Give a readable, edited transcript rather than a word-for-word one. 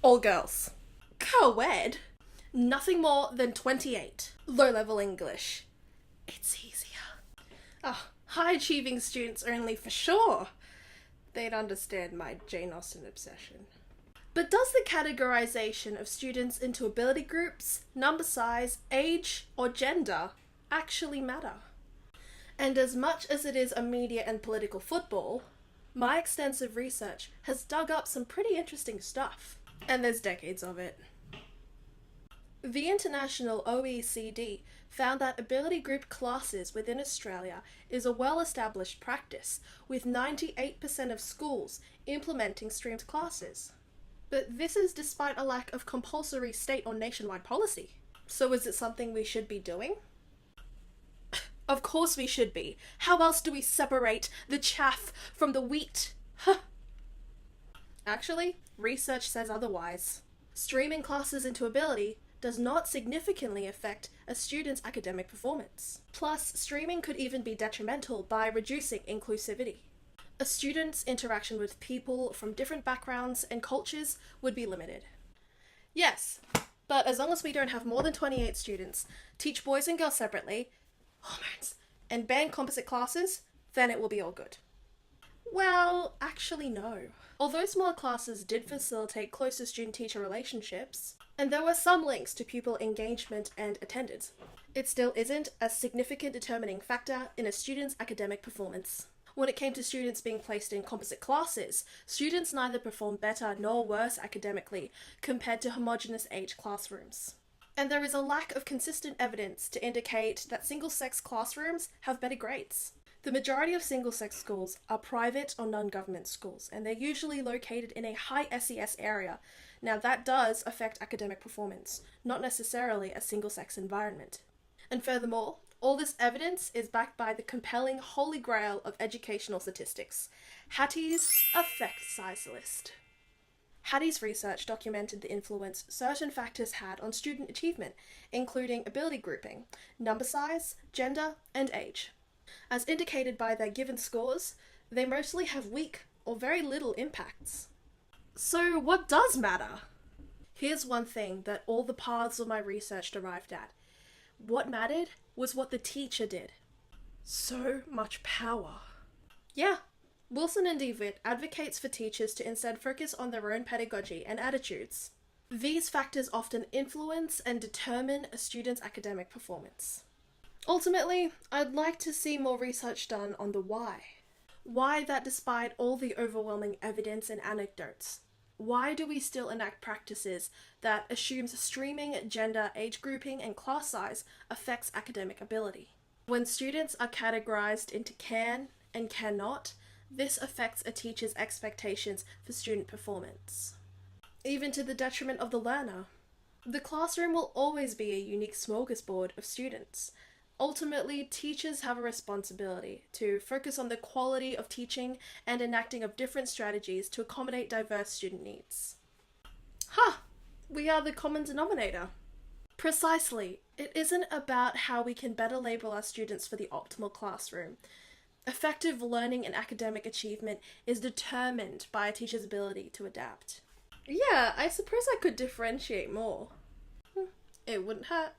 All girls. Co-ed? Nothing more than 28. Low-level English. It's easier. High-achieving students only for sure. They'd understand my Jane Austen obsession. But does the categorisation of students into ability groups, number size, age, or gender actually matter? And as much as it is a media and political football, my extensive research has dug up some pretty interesting stuff. And there's decades of it. The international OECD found that ability group classes within Australia is a well-established practice, with 98% of schools implementing streamed classes. But this is despite a lack of compulsory state or nationwide policy. So is it something we should be doing? Of course we should be. How else do we separate the chaff from the wheat? Actually, research says otherwise. Streaming classes into ability does not significantly affect a student's academic performance. Plus, streaming could even be detrimental by reducing inclusivity. A student's interaction with people from different backgrounds and cultures would be limited. Yes, but as long as we don't have more than 28 students, teach boys and girls separately, hormones, and ban composite classes, then it will be all good. Well, actually no. Although smaller classes did facilitate closer student-teacher relationships, and there were some links to pupil engagement and attendance, it still isn't a significant determining factor in a student's academic performance. When it came to students being placed in composite classes, students neither performed better nor worse academically compared to homogeneous age classrooms. And there is a lack of consistent evidence to indicate that single-sex classrooms have better grades. The majority of single-sex schools are private or non-government schools, and they're usually located in a high SES area. Now that does affect academic performance, not necessarily a single-sex environment. And furthermore, all this evidence is backed by the compelling holy grail of educational statistics, Hattie's effect size list. Hattie's research documented the influence certain factors had on student achievement, including ability grouping, number size, gender, and age. As indicated by their given scores, they mostly have weak or very little impacts. So what does matter? Here's one thing that all the paths of my research arrived at. What mattered was what the teacher did. So much power. Yeah, Wilson and DeWitt advocates for teachers to instead focus on their own pedagogy and attitudes. These factors often influence and determine a student's academic performance. Ultimately, I'd like to see more research done on the why. Why that despite all the overwhelming evidence and anecdotes, why do we still enact practices that assumes streaming, gender, age grouping, and class size affects academic ability? When students are categorized into can and cannot, this affects a teacher's expectations for student performance, even to the detriment of the learner. The classroom will always be a unique smorgasbord of students. Ultimately, teachers have a responsibility to focus on the quality of teaching and enacting of different strategies to accommodate diverse student needs. We are the common denominator. Precisely. It isn't about how we can better label our students for the optimal classroom. Effective learning and academic achievement is determined by a teacher's ability to adapt. Yeah, I suppose I could differentiate more. It wouldn't hurt.